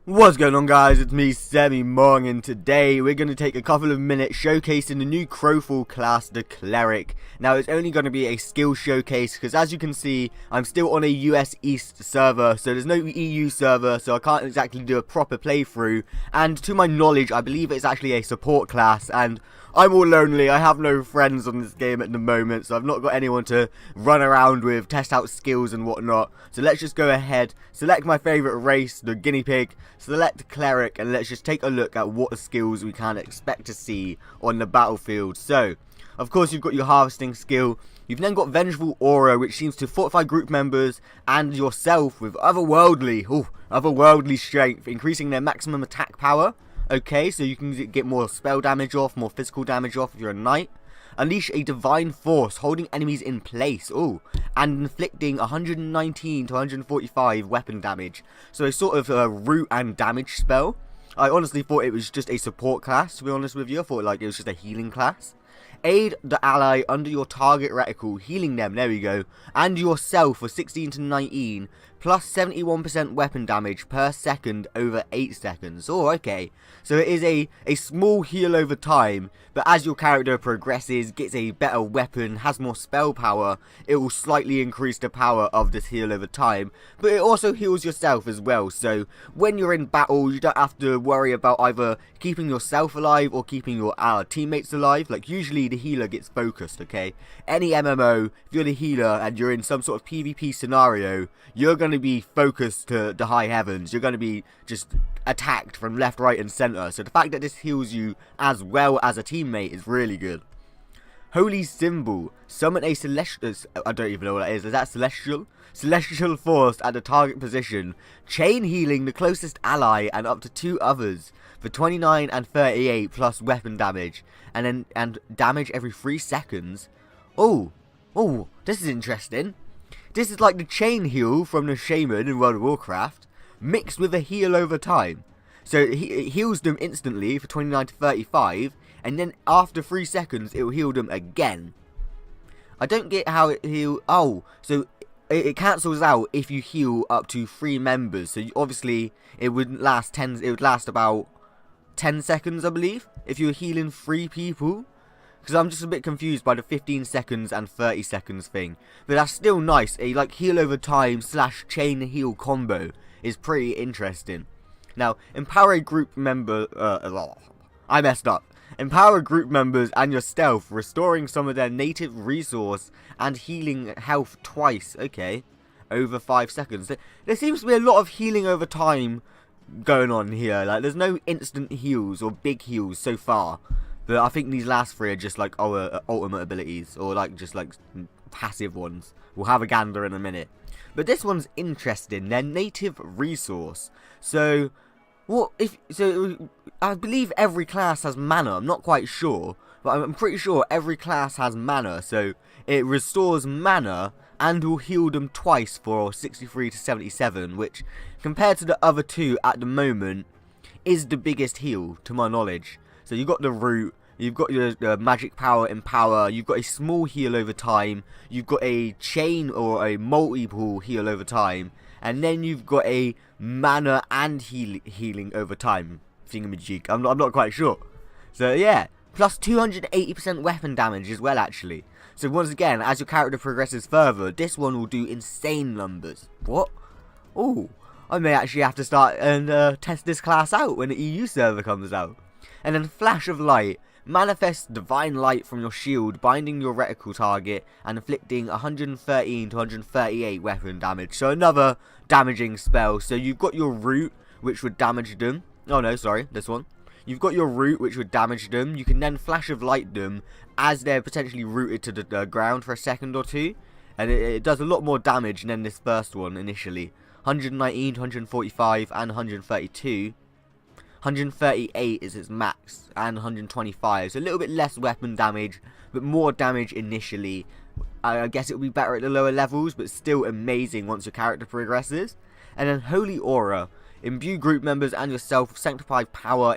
What's going on, guys? It's me, SemiMong, and today we're going to take a couple of minutes showcasing the new Crowfall class, the Cleric. Now, it's only going to be a skill showcase because, as you can see, I'm still on a US East server, so there's no EU server, so I can't exactly do a proper playthrough. And to my knowledge, I believe it's actually a support class, and I'm all lonely. I have no friends on this game at the moment, so I've not got anyone to run around with, test out skills and whatnot. So let's just go ahead, select my favourite race, the guinea pig, select Cleric, and let's just take a look at what skills we can expect to see on the battlefield. So, of course, you've got your harvesting skill. You've then got Vengeful Aura, which seems to fortify group members and yourself with otherworldly strength, increasing their maximum attack power. Okay, so you can get more spell damage off, more physical damage off if you're a knight. Unleash a divine force, holding enemies in place. Ooh, and inflicting 119 to 145 weapon damage. So a sort of root and damage spell. I honestly thought it was just a support class, to be honest with you. I thought like it was just a healing class. Aid the ally under your target reticle, healing them, there we go, and yourself for 16 to 19, plus 71% weapon damage per second over 8 seconds. Oh, okay. So it is a small heal over time, but as your character progresses, gets a better weapon, has more spell power, it will slightly increase the power of this heal over time, but it also heals yourself as well. So when you're in battle, you don't have to worry about either keeping yourself alive or keeping your teammates alive. Like, usually the healer gets focused, okay? Any MMO, if you're the healer and you're in some sort of PvP scenario, you're going to be focused to the high heavens. You're going to be just attacked from left, right and center. So the fact that this heals you as well as a teammate is really good. Holy Symbol. Summon a celestial... I don't even know what that is. Is that celestial? Celestial force at the target position. Chain healing the closest ally and up to 2 others for 29 and 38 plus weapon damage. And damage every 3 seconds. Oh, this is interesting. This is like the chain heal from the Shaman in World of Warcraft, mixed with a heal over time. So it heals them instantly for 29 to 35, and then after 3 seconds it will heal them again. I don't get how it heals. Oh, so it cancels out if you heal up to 3 members. So obviously it would last 10. It would last about 10 seconds, I believe, if you were healing 3 people. Because I'm just a bit confused by the 15 seconds and 30 seconds thing. But that's still nice. A like heal over time / chain heal combo is pretty interesting. Now, empower a group member... I messed up. Empower group members and yourself, restoring some of their native resource and healing health twice. Okay. Over 5 seconds. There seems to be a lot of healing over time going on here. Like, there's no instant heals or big heals so far. But I think these last 3 are just like our ultimate abilities, or like just like passive ones. We'll have a gander in a minute. But this one's interesting. Their native resource. So, I believe every class has mana. I'm not quite sure, but I'm pretty sure every class has mana. So it restores mana and will heal them twice for 63 to 77, which compared to the other 2 at the moment is the biggest heal to my knowledge. So you've got the root, you've got your magic power and power, you've got a small heal over time, you've got a chain or a multiple heal over time, and then you've got a mana and healing over time thingamajig. I'm not quite sure. So yeah, plus 280% weapon damage as well actually. So once again, as your character progresses further, this one will do insane numbers. What? Oh, I may actually have to start and test this class out when the EU server comes out. And then Flash of Light. Manifest divine light from your shield, binding your reticle target and inflicting 113 to 138 weapon damage. So another damaging spell. So you've got your root, which would damage them. Oh no, sorry, this one. You've got your root, which would damage them. You can then Flash of Light them as they're potentially rooted to the ground for a second or 2. And it does a lot more damage than this first one initially. 119 to 145 and 132. 138 is its max, and 125, so a little bit less weapon damage, but more damage initially. I guess it will be better at the lower levels, but still amazing once your character progresses. And then Holy Aura. Imbue group members and yourself with sanctified power,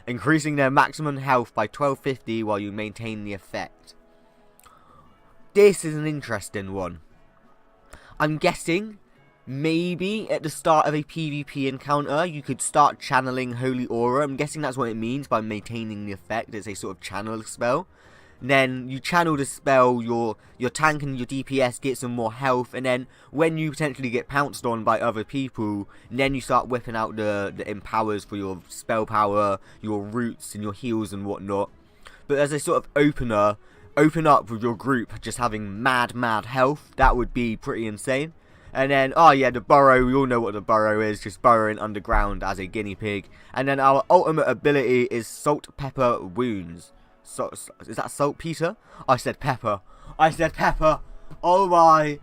increasing their maximum health by 1250 while you maintain the effect. This is an interesting one. I'm guessing maybe at the start of a PvP encounter, you could start channeling Holy Aura. I'm guessing that's what it means by maintaining the effect. It's a sort of channel spell. And then you channel the spell, your tank and your DPS get some more health, and then when you potentially get pounced on by other people, then you start whipping out the empowers for your spell power, your roots and your heals and whatnot. But as a sort of opener, open up with your group just having mad health. That would be pretty insane. And then, oh yeah, the burrow, we all know what the burrow is, just burrowing underground as a guinea pig. And then our ultimate ability is Salt Pepper Wounds. So, is that saltpeter? I said pepper. I said pepper. Oh my.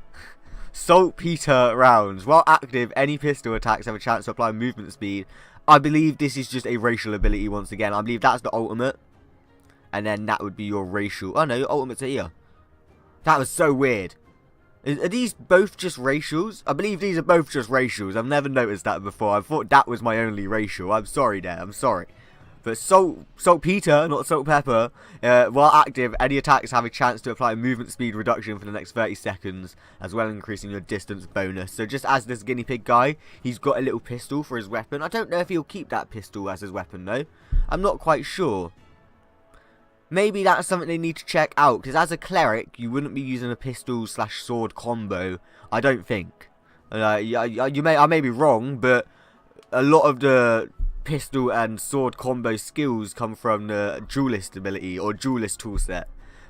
Saltpeter rounds. While active, any pistol attacks have a chance to apply movement speed. I believe this is just a racial ability once again. I believe that's the ultimate. And then that would be your racial. Oh no, your ultimate's here. That was so weird. Are these both just racials? I believe these are both just racials. I've never noticed that before. I thought that was my only racial. I'm sorry there. I'm sorry. But saltpeter, not salt pepper, while active, any attacks have a chance to apply a movement speed reduction for the next 30 seconds, as well as increasing your distance bonus. So just as this guinea pig guy, he's got a little pistol for his weapon. I don't know if he'll keep that pistol as his weapon though. I'm not quite sure. Maybe that's something they need to check out, because as a cleric, you wouldn't be using a pistol/sword combo. I don't think. I may be wrong, but a lot of the pistol and sword combo skills come from the duelist ability or duelist toolset.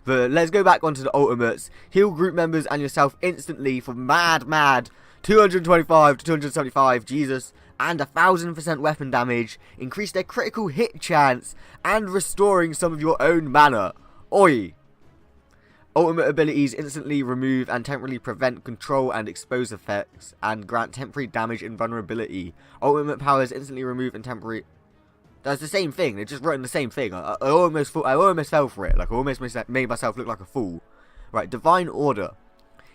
But let's go back onto the ultimates. Heal group members and yourself instantly for mad 225 to 275, Jesus, and 1000% weapon damage. Increase their critical hit chance and restoring some of your own mana. Oi! Ultimate abilities instantly remove and temporarily prevent control and expose effects and grant temporary damage and vulnerability. Ultimate powers instantly remove and temporary... That's the same thing. They're just writing the same thing. I almost fell for it. Like I almost made myself look like a fool. Right, Divine Order.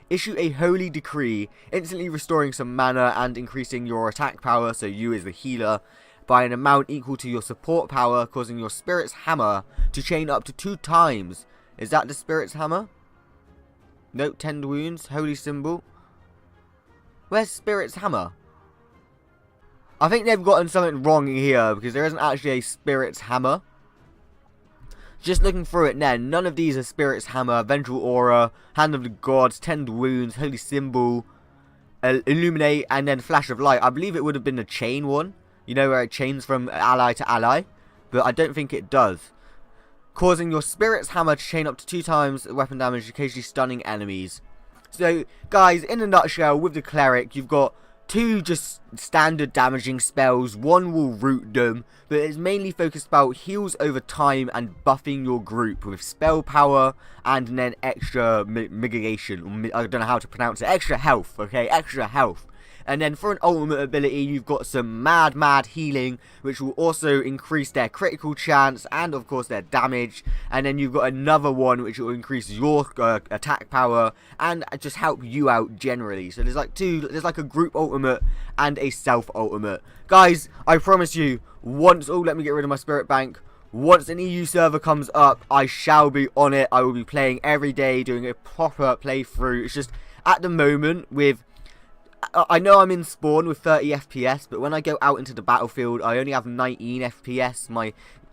Issue a holy decree, instantly restoring some mana and increasing your attack power, so you as the healer, by an amount equal to your support power, causing your spirit's hammer to chain up to 2 times. Is that the spirit's hammer? Note 10 wounds, holy symbol. Where's spirit's hammer? I think they've gotten something wrong here, because there isn't actually a spirit's hammer. Just looking through it now, none of these are spirit's hammer, vengeful aura, hand of the gods, 10 wounds, holy symbol, illuminate, and then flash of light. I believe it would have been the chain one. You know, where it chains from ally to ally. But I don't think it does. Causing your spirit's hammer to chain up to 2 times weapon damage, occasionally stunning enemies. So, guys, in a nutshell, with the cleric, you've got 2 just standard damaging spells. 1 will root them, but it's mainly focused about heals over time and buffing your group with spell power and then extra mitigation. I don't know how to pronounce it. Extra health, okay? Extra health. And then for an ultimate ability, you've got some mad healing, which will also increase their critical chance and, of course, their damage. And then you've got another one, which will increase your attack power and just help you out generally. So there's like a group ultimate and a self ultimate. Guys, I promise you, let me get rid of my spirit bank. Once an EU server comes up, I shall be on it. I will be playing every day, doing a proper playthrough. It's just, at the moment, I know I'm in spawn with 30 FPS, but when I go out into the battlefield, I only have 19 FPS. My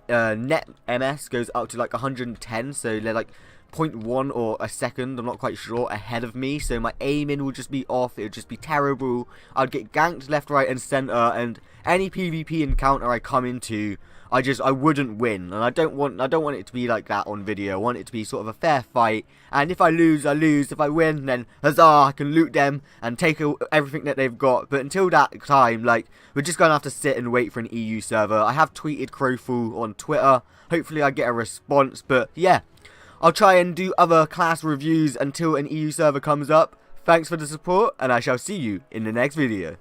net MS goes up to like 110, so they're like 0.1 or a second, I'm not quite sure, ahead of me. So my aiming will just be off, it would just be terrible. I'd get ganked left, right, and center, and any PvP encounter I come into, I wouldn't win, and I don't want it to be like that on video. I want it to be sort of a fair fight, and if I lose, I lose. If I win, then huzzah, I can loot them and take everything that they've got. But until that time, like, we're just gonna have to sit and wait for an EU server. I have tweeted Crowfall on Twitter. Hopefully I get a response, but yeah, I'll try and do other class reviews until an EU server comes up. Thanks for the support, and I shall see you in the next video.